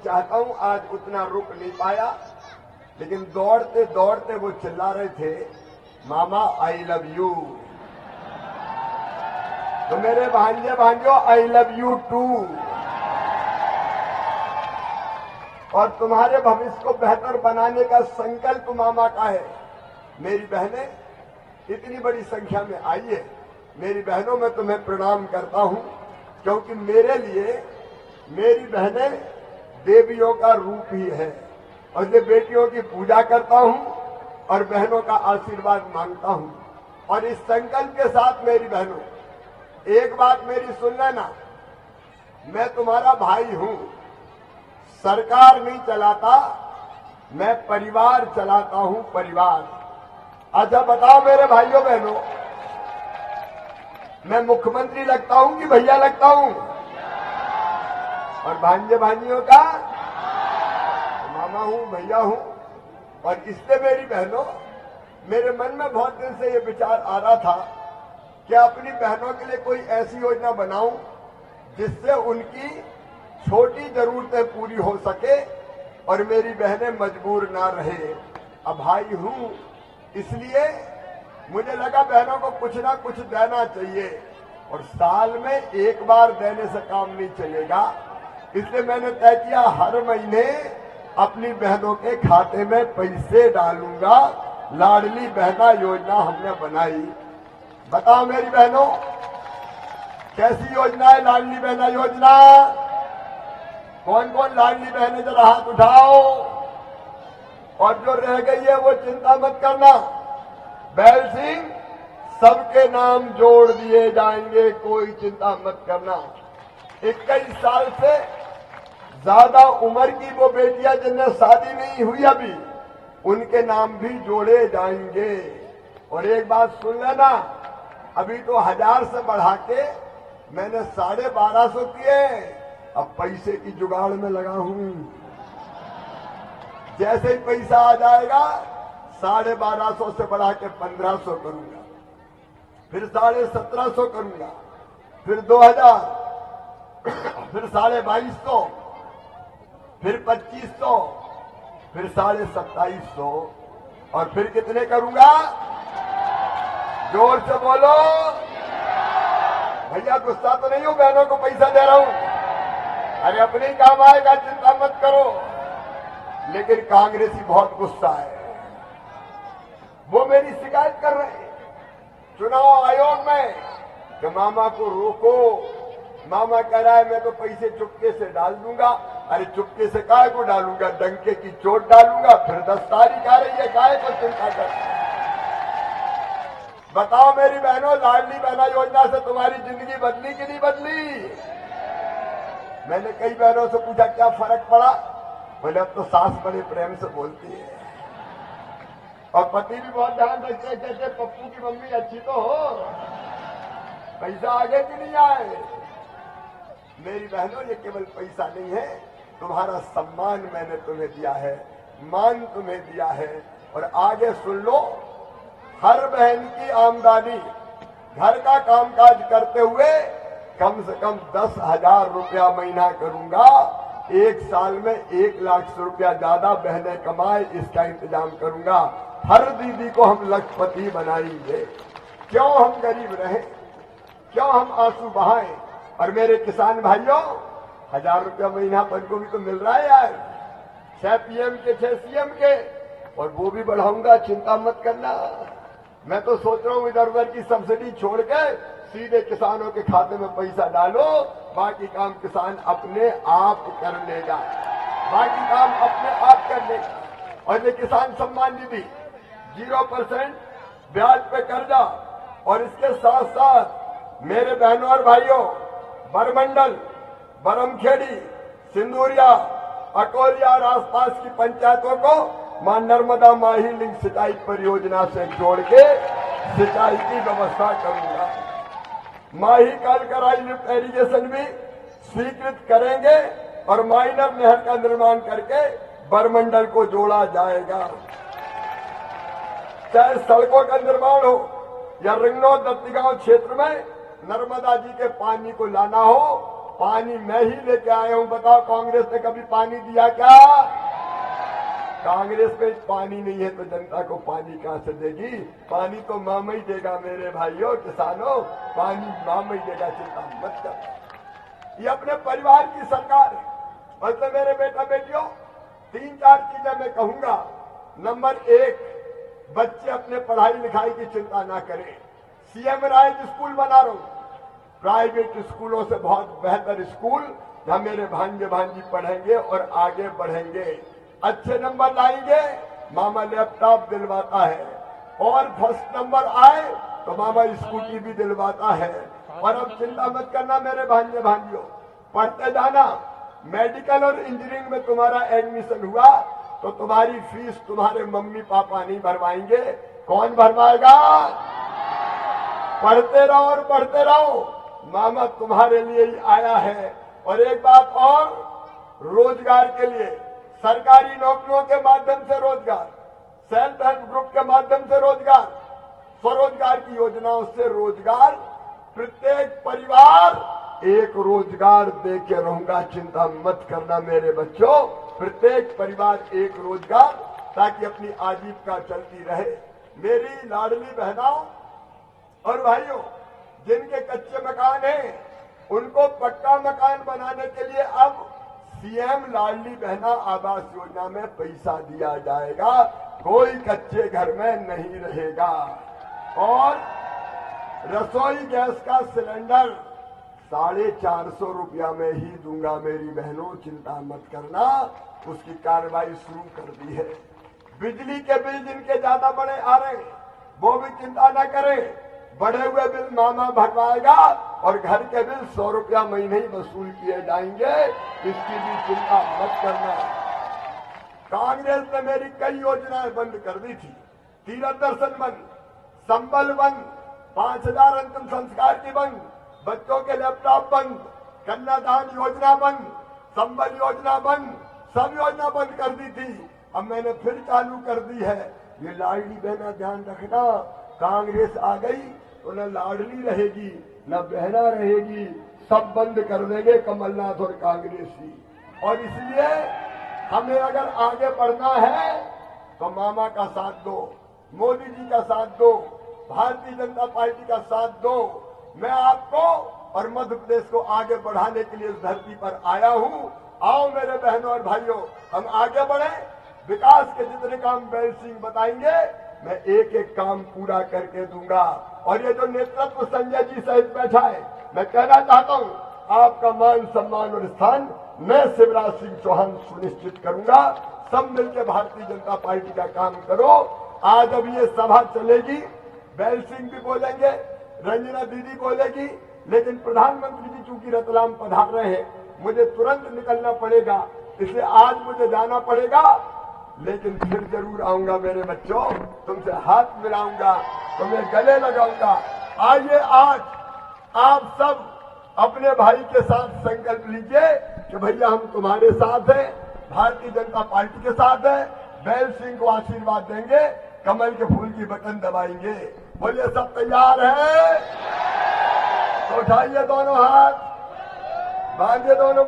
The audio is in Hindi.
चाहता हूं आज उतना रुक नहीं पाया, लेकिन दौड़ते दौड़ते वो चिल्ला रहे थे, मामा आई लव यू। तो मेरे भांजे भांजो आई लव यू टू। और तुम्हारे भविष्य को बेहतर बनाने का संकल्प मामा का है। मेरी बहनें इतनी बड़ी संख्या में आई है। मेरी बहनों में तुम्हें प्रणाम करता हूं, क्योंकि मेरे लिए मेरी बहनें देवियों का रूप ही है। और मैं बेटियों की पूजा करता हूं और बहनों का आशीर्वाद मांगता हूं। और इस संकल्प के साथ मेरी बहनों, एक बात मेरी सुन लेना, मैं तुम्हारा भाई हूं, सरकार नहीं चलाता, मैं परिवार चलाता हूं, परिवार। अच्छा बताओ मेरे भाइयों बहनों, मैं मुख्यमंत्री लगता हूं कि भैया लगता हूं? और भांजे भांजियों का मामा हूं, भैया हूं। और इससे मेरी बहनों, मेरे मन में बहुत दिन से ये विचार आ रहा था कि अपनी बहनों के लिए कोई ऐसी योजना बनाऊं जिससे उनकी छोटी जरूरतें पूरी हो सके और मेरी बहनें मजबूर ना रहे। अब भाई हूं, इसलिए मुझे लगा बहनों को कुछ ना कुछ देना चाहिए। और साल में एक बार देने से काम नहीं चलेगा, इसलिए मैंने तय किया हर महीने अपनी बहनों के खाते में पैसे डालूंगा। लाडली बहना योजना हमने बनाई। बताओ मेरी बहनों, कैसी योजना है लाडली बहना योजना? कौन कौन लाडली बहनें जरा हाथ उठाओ। और जो रह गई है वो चिंता मत करना, बैल सिंह सबके नाम जोड़ दिए जाएंगे, कोई चिंता मत करना। 21 साल से ज्यादा उम्र की वो बेटियां जिन्हें शादी नहीं हुई अभी, उनके नाम भी जोड़े जाएंगे। और एक बात सुन लेना, अभी तो 1000 से बढ़ा के मैंने 1250 किए। अब पैसे की जुगाड़ में लगा हूं। जैसे ही पैसा आ जाएगा 1250 से बढ़ा के 1500 करूंगा, फिर 1750 करूंगा, फिर 2000, फिर 2250, फिर 2500, फिर 2750 और फिर कितने करूंगा? जोर से बोलो भैया, गुस्सा तो नहीं हूं, बहनों को पैसा दे रहा हूं। अरे अपने ही काम आएगा, चिंता मत करो। लेकिन कांग्रेसी बहुत गुस्सा है, वो मेरी शिकायत कर रहे हैं चुनाव आयोग में कि मामा को रोको। मामा कह रहा है मैं तो पैसे चुपके से डाल दूंगा। अरे चुपके से काहे को डालूंगा, डंके की चोट डालूंगा। फिर 10 तारीख आ रही है, काहे को चिंता करते? बताओ मेरी बहनों, लाडली बहना योजना से तुम्हारी जिंदगी बदली कि नहीं बदली? मैंने कई बहनों से पूछा क्या फर्क पड़ा, बोले अब तो सास बड़े प्रेम से बोलती है और पति भी बहुत ध्यान रखते हैं, कहते पप्पू की मम्मी अच्छी तो हो। पैसा आगे कि नहीं आए? मेरी बहनों, ये केवल पैसा नहीं है, तुम्हारा सम्मान मैंने तुम्हें दिया है, मान तुम्हें दिया है। और आगे सुन लो, हर बहन की आमदनी घर का कामकाज करते हुए कम से कम 10,000 रुपया महीना करूंगा। एक साल में 1 लाख रुपया ज्यादा बहनें कमाए, इसका इंतजाम करूंगा। हर दीदी को हम लखपति बनाएंगे। क्यों हम गरीब रहे, क्यों हम आंसू बहाएं? और मेरे किसान भाइयों, 1000 रुपया महीना पर को भी तो मिल रहा है यार, 6 PM के 6 CM के, और वो भी बढ़ाऊंगा, चिंता मत करना। मैं तो सोच रहा हूं इधर उधर की सब्सिडी छोड़ के सीधे किसानों के खाते में पैसा डालो, बाकी काम किसान अपने आप कर लेगा, बाकी काम अपने आप कर लेगा। और ये किसान सम्मान निधि 0% ब्याज पे कर्जा, और इसके साथ साथ मेरे बहनों और भाइयों, बरमंडल, बरमखेड़ी, सिंदूरिया, अकोलिया और आसपास की पंचायतों को मां नर्मदा माही लिंक सिंचाई परियोजना से जोड़ के सिंचाई की व्यवस्था करूंगा। माही कलकराई लिफ्ट इरिगेशन भी स्वीकृत करेंगे और माइनर नहर का निर्माण करके बरमंडल को जोड़ा जाएगा। चाहे सड़कों का निर्माण हो या रिंगनौर दत्तीगांव क्षेत्र में नर्मदा जी के पानी को लाना हो पानी मैं ही लेके आया हूं। बताओ कांग्रेस ने कभी पानी दिया क्या? कांग्रेस में पानी नहीं है तो जनता को पानी कहां से देगी? पानी तो मामा ही देगा मेरे भाइयों किसानों, पानी मामा ही देगा, चिंता मत कर। ये अपने परिवार की सरकार है। मतलब मेरे बेटा बेटियों, 3-4 चीजें मैं कहूंगा। नंबर 1, बच्चे अपने पढ़ाई लिखाई की चिंता ना करें। सीएम राइज स्कूल बना रहा हूं, प्राइवेट स्कूलों से बहुत बेहतर स्कूल, जहां मेरे भांजे भांजी पढ़ेंगे और आगे बढ़ेंगे, अच्छे नंबर लाएंगे। मामा लैपटॉप दिलवाता है, और फर्स्ट नंबर आए तो मामा स्कूटी भी दिलवाता है। और अब चिंता मत करना मेरे भांजे भांजियों, पढ़ते जाना। मेडिकल और इंजीनियरिंग में तुम्हारा एडमिशन हुआ तो तुम्हारी फीस तुम्हारे मम्मी पापा नहीं भरवाएंगे। कौन भरवाएगा? पढ़ते रहो और बढ़ते रहो, मामा तुम्हारे लिए ही आया है। और एक बात और, रोजगार के लिए सरकारी नौकरियों के माध्यम से रोजगार, सेल्फ हेल्प ग्रुप के माध्यम से रोजगार, स्वरोजगार की योजनाओं से रोजगार, प्रत्येक परिवार एक रोजगार दे के रहूंगा। चिंता मत करना मेरे बच्चों, प्रत्येक परिवार एक रोजगार, ताकि अपनी आजीविका चलती रहे। मेरी लाडली बहनों और भाइयों, जिनके कच्चे मकान हैं उनको पक्का मकान बनाने के लिए अब सीएम लाडली बहना आवास योजना में पैसा दिया जाएगा। कोई कच्चे घर में नहीं रहेगा। और रसोई गैस का सिलेंडर 450 रुपया में ही दूंगा मेरी बहनों, चिंता मत करना, उसकी कार्रवाई शुरू कर दी है। बिजली के बिल जिनके ज्यादा बड़े आ रहे हैं वो भी चिंता न करें, बढ़े हुए बिल मामा भरवाएगा और घर के बिल 100 रुपया महीने ही वसूल किए जाएंगे, इसकी भी चिंता मत करना। कांग्रेस ने मेरी कई योजनाएं बंद कर दी थी, तीर्थ दर्शन बंद, संबल बंद, 5000 अंतिम संस्कार की बंद, बच्चों के लैपटॉप बंद, कन्यादान योजना बंद, संबल योजना बंद, सब योजना बंद कर दी थी। अब मैंने फिर चालू कर दी है। ये लाडली बहना ध्यान रखना, कांग्रेस आ गई तो न लाडली रहेगी न बहना रहेगी, सब बंद कर देंगे कमलनाथ और कांग्रेस ही। और इसलिए हमें अगर आगे बढ़ना है तो मामा का साथ दो, मोदी जी का साथ दो, भारतीय जनता पार्टी का साथ दो। मैं आपको और मध्य प्रदेश को आगे बढ़ाने के लिए इस धरती पर आया हूं। आओ मेरे बहनों और भाइयों, हम आगे बढ़े। विकास के जितने काम बैल सिंह बताएंगे मैं एक एक काम पूरा करके दूंगा। और ये जो नेतृत्व संजय जी सहित बैठा है, मैं कहना चाहता हूं, आपका मान सम्मान और स्थान मैं शिवराज सिंह चौहान सुनिश्चित करूंगा। सब मिलकर भारतीय जनता पार्टी का काम करो। आज अब ये सभा चलेगी, बैल सिंह भी बोलेंगे, रंजना दीदी बोलेगी, लेकिन प्रधानमंत्री जी चूंकि रतलाम पधार रहे हैं, मुझे तुरंत निकलना पड़ेगा, इसलिए आज मुझे जाना पड़ेगा। लेकिन फिर जरूर आऊंगा मेरे बच्चों, तुमसे हाथ मिलाऊंगा, तुम्हें गले लगाऊंगा। आइए आज आप सब अपने भाई के साथ संकल्प लीजिए कि भैया हम तुम्हारे साथ हैं, भारतीय जनता पार्टी के साथ हैं, बैल सिंह को आशीर्वाद देंगे, कमल के फूल की बटन दबाएंगे। बोलिए सब तैयार हैं? तो उठाइए दोनों हाथ, बांधिए दोनों।